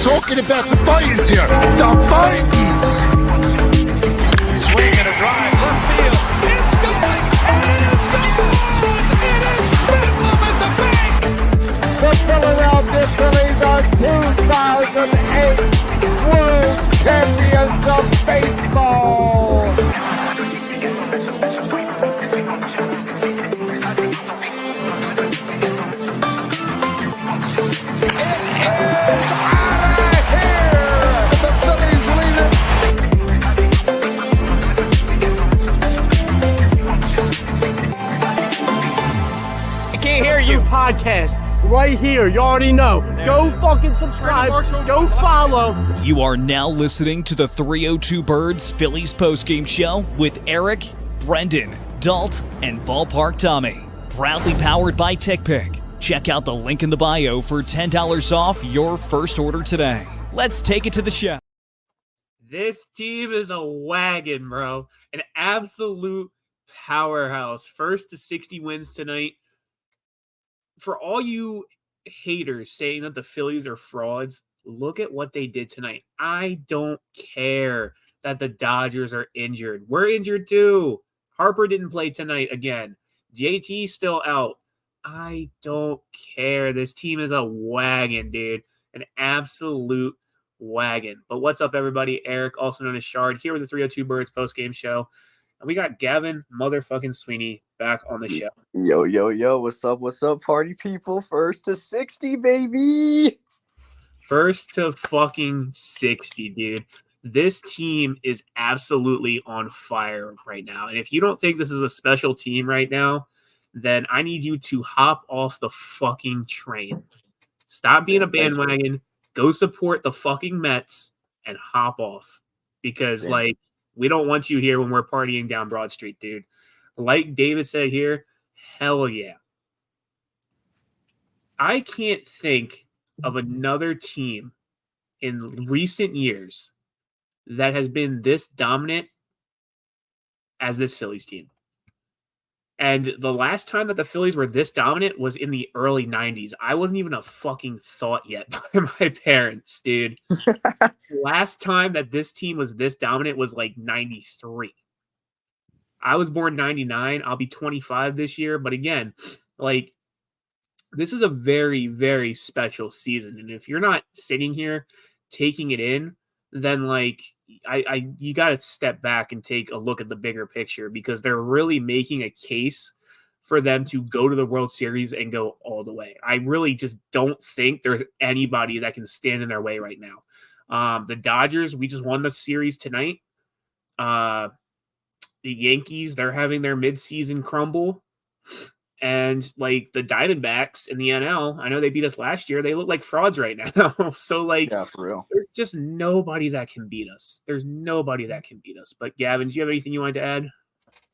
Talking about the Titans here. The Titans! Swing and a drive, left field. It's going! It's gone! It is bedlam at the bank! The Philadelphia Phillies are 2008 World Champions of Baseball! Podcast right here. You already know. Go fucking subscribe. Go follow. You are now listening to the 302 Birds Phillies postgame show with Eric, Brendan, Dalt, and Ballpark Tommy. Proudly powered by TickPick. Check out the link in the bio for $10 off your first order today. Let's take it to the show. This team is a wagon, bro. An absolute powerhouse. First to 60 wins tonight. For all you haters saying that the Phillies are frauds, look at what they did tonight. I don't care that the Dodgers are injured. We're injured too. Harper didn't play tonight again. JT's still out. I don't care. This team is a wagon, dude. An absolute wagon. But what's up, everybody? Eric, also known as Shard, here with the 302 Birds postgame show. And we got Gavin motherfucking Sweeney back on the show. Yo. What's up, party people? First to 60, baby. First to fucking 60, dude. This team is absolutely on fire right now. And if you don't think this is a special team right now, then I need you to hop off the fucking train. Stop being a bandwagon. Go support the fucking Mets and hop off. Because, we don't want you here when we're partying down Broad Street, dude. Like David said here, hell yeah. I can't think of another team in recent years that has been this dominant as this Phillies team. And the last time that the Phillies were this dominant was in the early 90s. I wasn't even a fucking thought yet by my parents, dude. Last time that this team was this dominant was like 93. I was born 99. I'll be 25 this year. But again, this is a very, very special season. And if you're not sitting here taking it in, then you got to step back and take a look at the bigger picture, because they're really making a case for them to go to the World Series and go all the way. I really just don't think there's anybody that can stand in their way right now. The Dodgers, we just won the series tonight. The Yankees, they're having their midseason crumble. And the Diamondbacks in the NL, I know they beat us last year. They look like frauds right now. So yeah, for real. There's just nobody that can beat us. There's nobody that can beat us. But Gavin, do you have anything you wanted to add?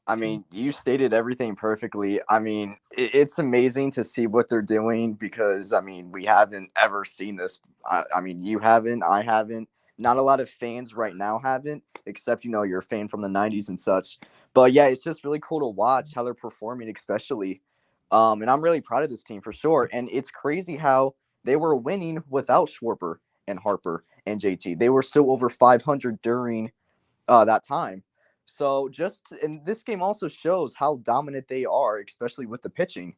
I mean, you stated everything perfectly. I mean, it's amazing to see what they're doing, because, I mean, we haven't ever seen this. I mean, you haven't, I haven't. Not a lot of fans right now haven't, except, you're a fan from the 90s and such. But, yeah, it's just really cool to watch how they're performing, especially. And I'm really proud of this team for sure. And it's crazy how they were winning without Schwarber and Harper and JT. They were still over 500 during that time. So and this game also shows how dominant they are, especially with the pitching.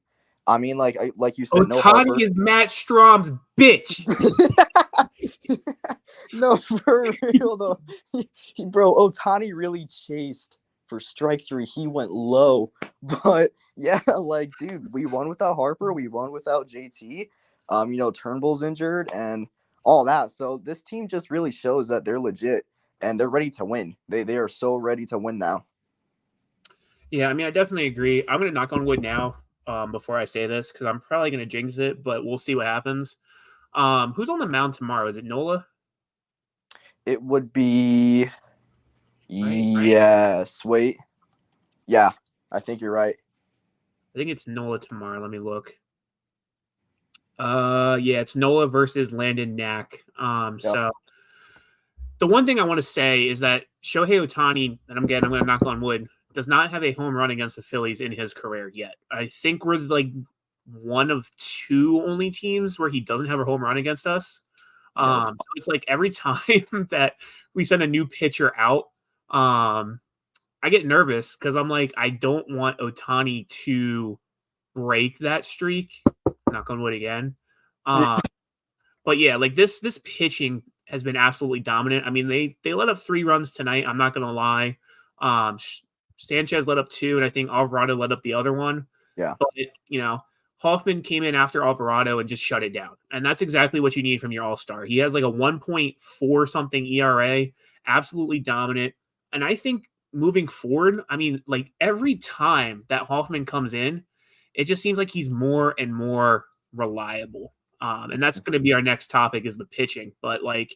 I mean, like you said, Ohtani is Matt Strom's bitch. No, for real though. Bro, Ohtani really chased for strike three. He went low. But yeah, dude, we won without Harper. We won without JT. Turnbull's injured and all that. So this team just really shows that they're legit and they're ready to win. They are so ready to win now. Yeah, I mean, I definitely agree. I'm going to knock on wood now before I say this, because I'm probably going to jinx it, but we'll see what happens. Who's on the mound tomorrow? Is it Nola? It would be... Right? Yes. Wait. Yeah, I think you're right. think it's Nola tomorrow. Let me look. Yeah, it's Nola versus Landon Knack. So the one thing I want to say is that Shohei Ohtani, and I'm going to knock on wood, does not have a home run against the Phillies in his career yet. I think we're like one of two only teams where he doesn't have a home run against us. So it's like every time that we send a new pitcher out, I get nervous because I'm like, I don't want Ohtani to break that streak. Knock on wood again. But yeah, like this pitching has been absolutely dominant. I mean, they let up 3 runs tonight. I'm not gonna lie. Sanchez let up 2, and I think Alvarado let up the other one. Yeah. But Hoffman came in after Alvarado and just shut it down. And that's exactly what you need from your all-star. He has like a 1.4 something ERA, absolutely dominant. And I think moving forward, I mean, like every time that Hoffman comes in, it just seems like he's more and more reliable. And that's going to be our next topic is the pitching. But like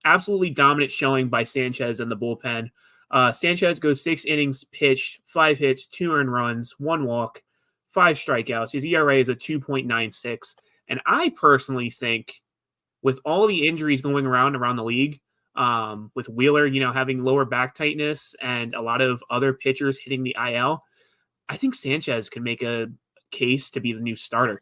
absolutely dominant showing by Sanchez in the bullpen. Sanchez goes 6 innings pitched, 5 hits, 2 earned runs, 1 walk, 5 strikeouts. His ERA is a 2.96. And I personally think with all the injuries going around the league, with Wheeler, having lower back tightness and a lot of other pitchers hitting the IL, I think Sanchez can make a case to be the new starter.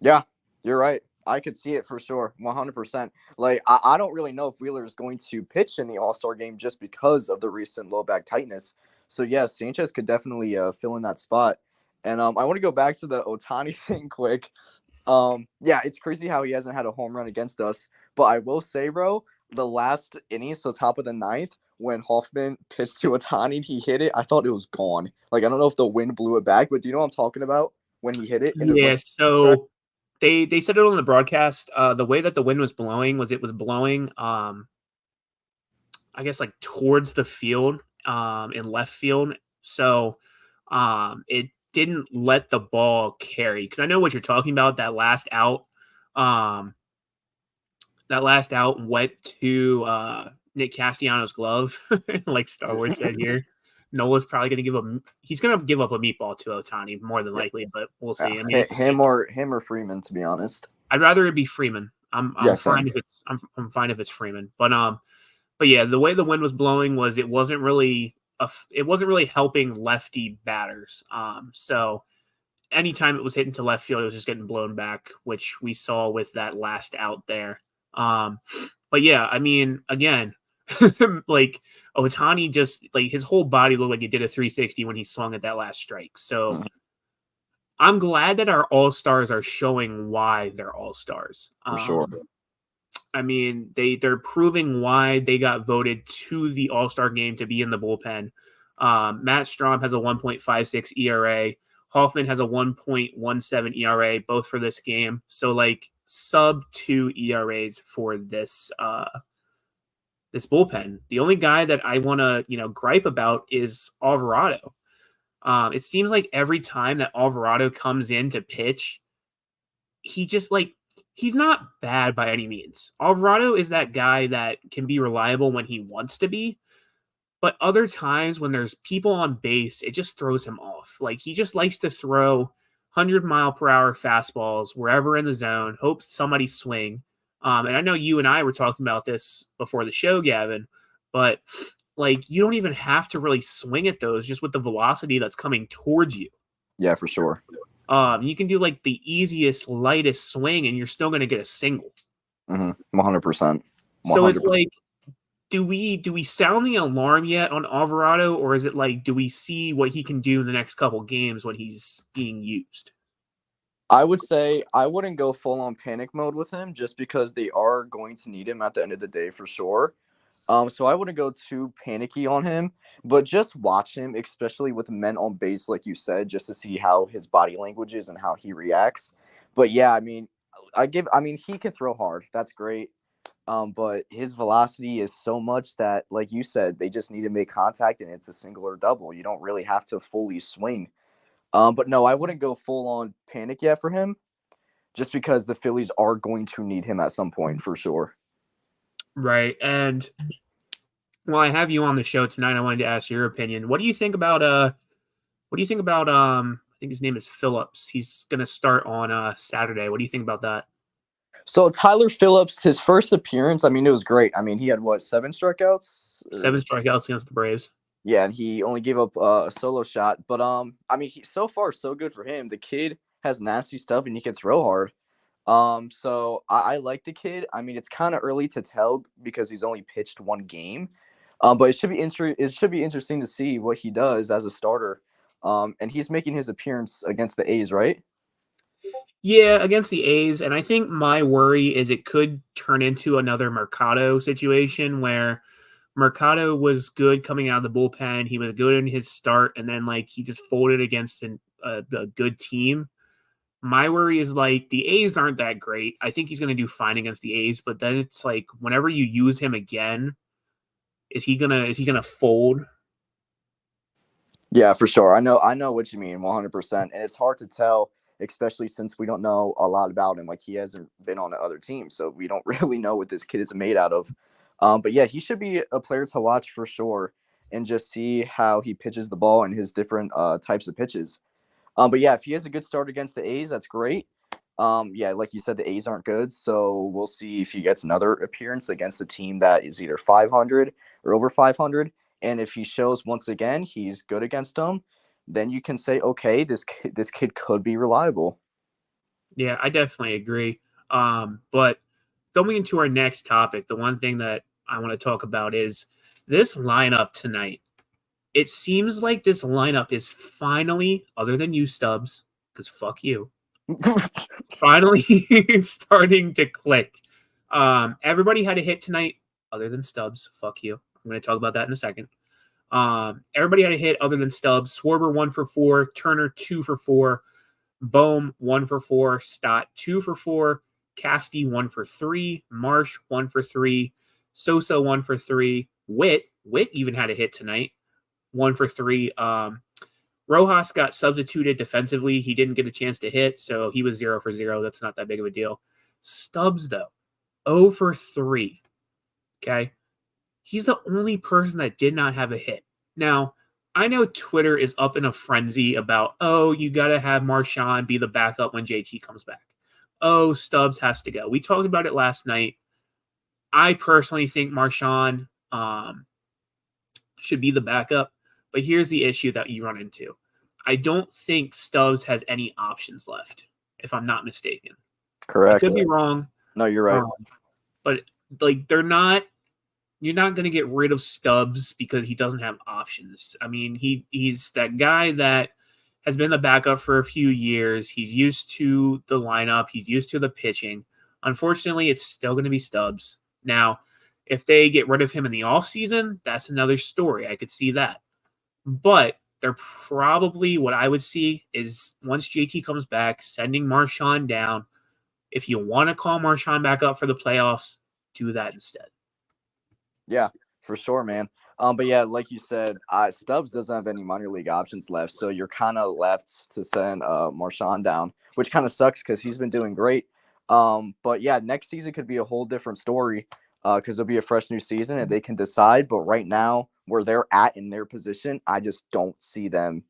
Yeah, you're right. I could see it for sure, 100%. Like, I don't really know if Wheeler is going to pitch in the All-Star game just because of the recent low back tightness. So, yeah, Sanchez could definitely fill in that spot. And I want to go back to the Ohtani thing quick. Yeah, it's crazy how he hasn't had a home run against us. But I will say, bro, the last inning, so top of the 9th, when Hoffman pitched to Ohtani, he hit it. I thought it was gone. Like, I don't know if the wind blew it back, but do you know what I'm talking about when he hit it? Yeah, so they said it on the broadcast. The way that the wind was blowing was it was blowing, I guess, like towards the field, in left field. So it didn't let the ball carry. Because I know what you're talking about. That last out went to Nick Castellanos' glove, like Star Wars said here. Nola's probably going to he's going to give up a meatball to Ohtani more than likely, but we'll see. Yeah. I mean, him or Freeman, to be honest. I'd rather it be Freeman. I'm fine if it's Freeman. But yeah, the way the wind was blowing was it wasn't really helping lefty batters. So anytime it was hitting to left field, it was just getting blown back, which we saw with that last out there. But yeah, I mean, again, like Ohtani just like his whole body looked like it did a 360 when he swung at that last strike. So I'm glad that our all-stars are showing why they're all-stars. For sure. I mean, they're proving why they got voted to the all-star game to be in the bullpen. Matt Strahm has a 1.56 ERA. Hoffman has a 1.17 ERA, both for this game. So like sub 2 ERAs for this this bullpen. The only guy that I want to, gripe about is Alvarado. It seems like every time that Alvarado comes in to pitch, he just he's not bad by any means. Alvarado is that guy that can be reliable when he wants to be, but other times when there's people on base, it just throws him off. Like he just likes to throw 100-mile-per-hour fastballs wherever in the zone, hopes somebody swing. And I know you and I were talking about this before the show, Gavin, but like you don't even have to really swing at those just with the velocity that's coming towards you. Yeah, for sure. You can do like the easiest, lightest swing and you're still going to get a single. 100%. So it's like, do we sound the alarm yet on Alvarado, or is it like, do we see what he can do in the next couple games when he's being used? I would say I wouldn't go full on panic mode with him just because they are going to need him at the end of the day for sure. So I wouldn't go too panicky on him, but just watch him, especially with men on base, like you said, just to see how his body language is and how he reacts. But yeah, I mean, he can throw hard. That's great. But his velocity is so much that, like you said, they just need to make contact and it's a single or double. You don't really have to fully swing. But no, I wouldn't go full on panic yet for him just because the Phillies are going to need him at some point for sure. Right. And while I have you on the show tonight, I wanted to ask your opinion. What do you think about think his name is Phillips. He's going to start on Saturday. What do you think about that? So Tyler Phillips, his first appearance, I mean, it was great. I mean, he had what, 7 strikeouts? 7 strikeouts against the Braves. Yeah, and he only gave up a solo shot. But I mean, so far so good for him. The kid has nasty stuff and he can throw hard. So I like the kid. I mean, it's kind of early to tell because he's only pitched 1 game. But it should be interesting to see what he does as a starter. And he's making his appearance against the A's, right? Yeah, against the A's. And I think my worry is it could turn into another Mercado situation where Mercado was good coming out of the bullpen. He was good in his start, and then like he just folded against a good team. My worry is like the A's aren't that great. I think he's going to do fine against the A's, but then it's like whenever you use him again, is he gonna fold? Yeah, for sure. I know what you mean, 100%. And it's hard to tell, especially since we don't know a lot about him. Like he hasn't been on the other team, so we don't really know what this kid is made out of. But yeah, he should be a player to watch for sure, and just see how he pitches the ball and his different types of pitches. But yeah, if he has a good start against the A's, that's great. Yeah, like you said, the A's aren't good, so we'll see if he gets another appearance against a team that is either 500 or over 500. And if he shows once again he's good against them, then you can say, okay, this kid could be reliable. Yeah, I definitely agree. But going into our next topic, the one thing that I want to talk about is this lineup tonight. It seems like this lineup is finally, other than you, Stubbs, because fuck you, finally starting to click. Everybody had a hit tonight, other than Stubbs. Fuck you. I'm going to talk about that in a second. Everybody had a hit other than Stubbs. Schwarber 1 for 4, Turner 2 for 4, Bohm 1 for 4, Stott 2 for 4, Casty 1 for 3, Marsh 1 for 3, Sosa 1 for 3, Witt even had a hit tonight, 1 for 3. Rojas got substituted defensively. He didn't get a chance to hit, so he was 0 for 0. That's not that big of a deal. Stubbs, though, 0 for 3. Okay? He's the only person that did not have a hit. Now, I know Twitter is up in a frenzy about, oh, you got to have Marchand be the backup when JT comes back. Oh, Stubbs has to go. We talked about it last night. I personally think Marchand should be the backup, but here's the issue that you run into. I don't think Stubbs has any options left, if I'm not mistaken. Correct. I could be wrong. No, you're right. But like you're not going to get rid of Stubbs because he doesn't have options. I mean, he's that guy that has been the backup for a few years. He's used to the lineup. He's used to the pitching. Unfortunately, it's still going to be Stubbs. Now, if they get rid of him in the offseason, that's another story. I could see that. But they're probably, what I would see is once JT comes back, sending Marchand down. If you want to call Marchand back up for the playoffs, do that instead. Yeah, for sure, man. But yeah, like you said, Stubbs doesn't have any minor league options left, so you're kind of left to send Marchand down, which kind of sucks because he's been doing great. But yeah, next season could be a whole different story because there'll be a fresh new season and they can decide. But right now, where they're at in their position, I just don't see them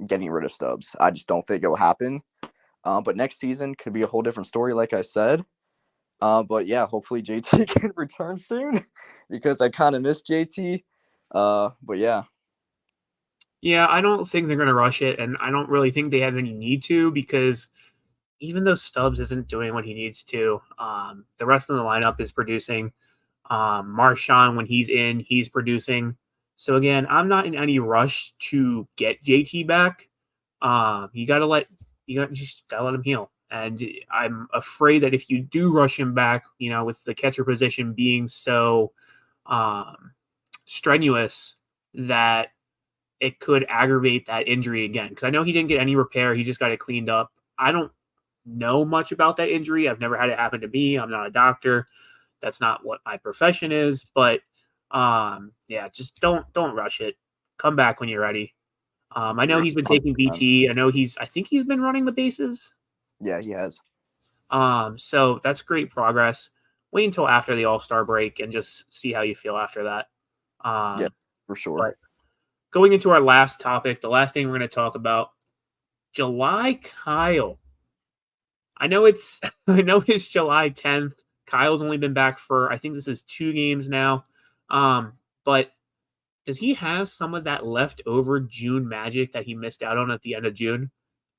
getting rid of Stubbs. I just don't think it will happen. But next season could be a whole different story, like I said. But yeah, hopefully JT can return soon because I kind of miss JT. But yeah. Yeah, I don't think they're going to rush it, and I don't really think they have any need to because even though Stubbs isn't doing what he needs to, the rest of the lineup is producing. Marchand, when he's in, he's producing. So again, I'm not in any rush to get JT back. You gotta just let him heal. And I'm afraid that if you do rush him back, with the catcher position being so strenuous, that it could aggravate that injury again. Because I know he didn't get any repair. He just got it cleaned up. I don't know much about that injury. I've never had it happen to me. I'm not a doctor. That's not what my profession is. But yeah, just don't rush it. Come back when you're ready. I know he's been taking BT. I think he's been running the bases. Yeah, he has. So that's great progress. Wait until after the All-Star break and just see how you feel after that. Yeah, for sure. But going into our last topic, the last thing we're going to talk about July Kyle. I know it's July 10th. Kyle's only been back for, I think this is 2 games now. But does he have some of that leftover June magic that he missed out on at the end of June?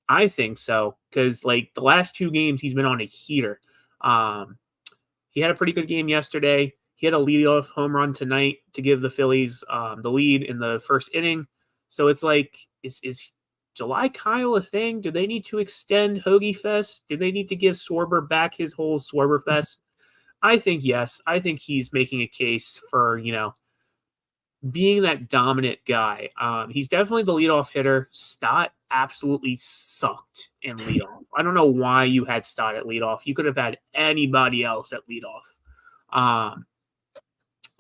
I think so, because like the last 2 games he's been on a heater. He had a pretty good game yesterday. He had a leadoff home run tonight to give the Phillies the lead in the first inning. So it's like, is July Kyle a thing? Do they need to extend Hoagie Fest? Do they need to give Schwarber back his whole Schwarber Fest? I think yes. I think he's making a case for, being that dominant guy. He's definitely the leadoff hitter. Stott absolutely sucked in leadoff. I don't know why you had Stott at leadoff. You could have had anybody else at leadoff.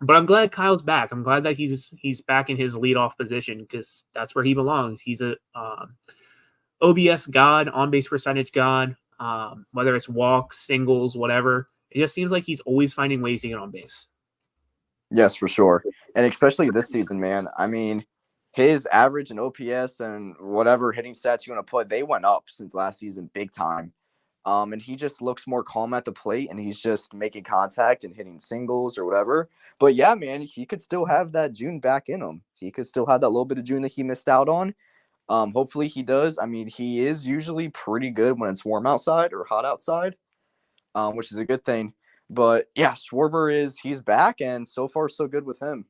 But I'm glad Kyle's back. I'm glad that he's back in his leadoff position because that's where he belongs. He's a OBS god, on-base percentage god, whether it's walks, singles, whatever. It just seems like he's always finding ways to get on base. Yes, for sure. And especially this season, man. I mean, his average and OPS and whatever hitting stats you want to put, they went up since last season big time. And he just looks more calm at the plate, and he's just making contact and hitting singles or whatever. But yeah, man, he could still have that June back in him. He could still have that little bit of June that he missed out on. Hopefully he does. I mean, he is usually pretty good when it's warm outside or hot outside, which is a good thing. But yeah, Schwarber he's back, and so far so good with him.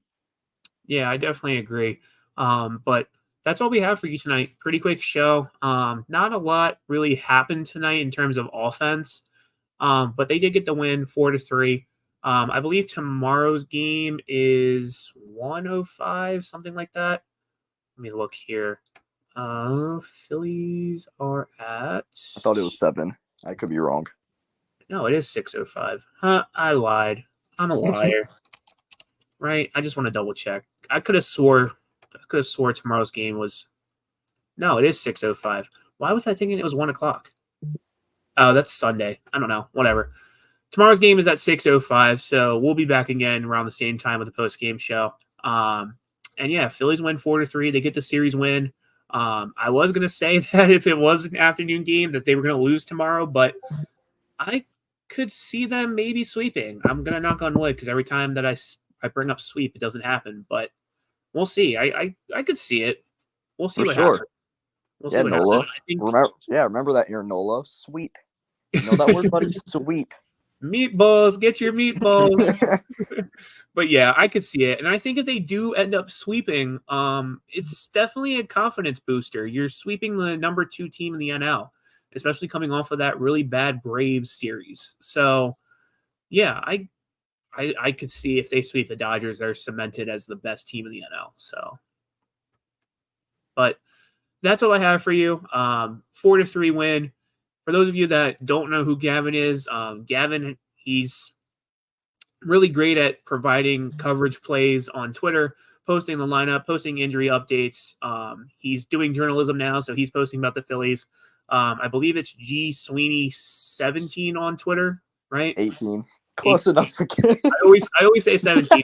Yeah, I definitely agree. But that's all we have for you tonight. Pretty quick show. Not a lot really happened tonight in terms of offense, but they did get the win 4-3. I believe tomorrow's game is 105, something like that. Let me look here. Phillies are at. I thought it was 7. I could be wrong. No, it is 6:05. Huh? I lied. I'm a liar. Right? I just want to double check. I could have swore tomorrow's game was. No, it is 6:05. Why was I thinking it was 1 o'clock? Oh, that's Sunday. I don't know. Whatever. Tomorrow's game is at 6:05, so we'll be back again around the same time with the post-game show. And yeah, Phillies win 4-3. They get the series win. I was going to say that if it was an afternoon game that they were going to lose tomorrow, but I could see them maybe sweeping. I'm going to knock on wood because every time that I bring up sweep, it doesn't happen, but we'll see. I could see it. We'll see what happens. We'll see what Nola. happens. Remember that, Aaron Nola. Sweep. You know that word, buddy? Sweep. Meatballs. Get your meatballs. But yeah, I could see it. And I think if they do end up sweeping, it's definitely a confidence booster. You're sweeping the number 2 team in the NL, especially coming off of that really bad Braves series. So yeah, I could see if they sweep the Dodgers, they're cemented as the best team in the NL. So, but that's all I have for you. 4-3 win. For those of you that don't know who Gavin is, Gavin, he's really great at providing coverage plays on Twitter, posting the lineup, posting injury updates. He's doing journalism now, so he's posting about the Phillies. I believe it's G Sweeney 17 on Twitter, right? 18. Close enough again. I always say 17.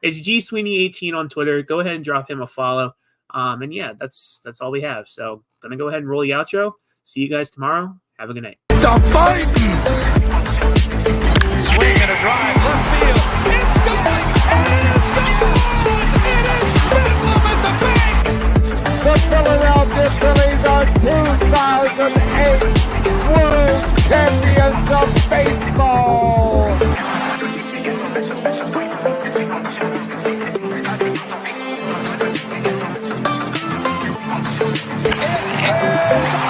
It's G Sweeney 18 on Twitter. Go ahead and drop him a follow. And yeah, that's all we have. So gonna go ahead and roll the outro. See you guys tomorrow. Have a good night. The Titans! Swing and a drive, left field. It's gone! And it's gone! It is Bedlam at the bank! The Philadelphia Phillies are 2008 World Champions of Baseball! It is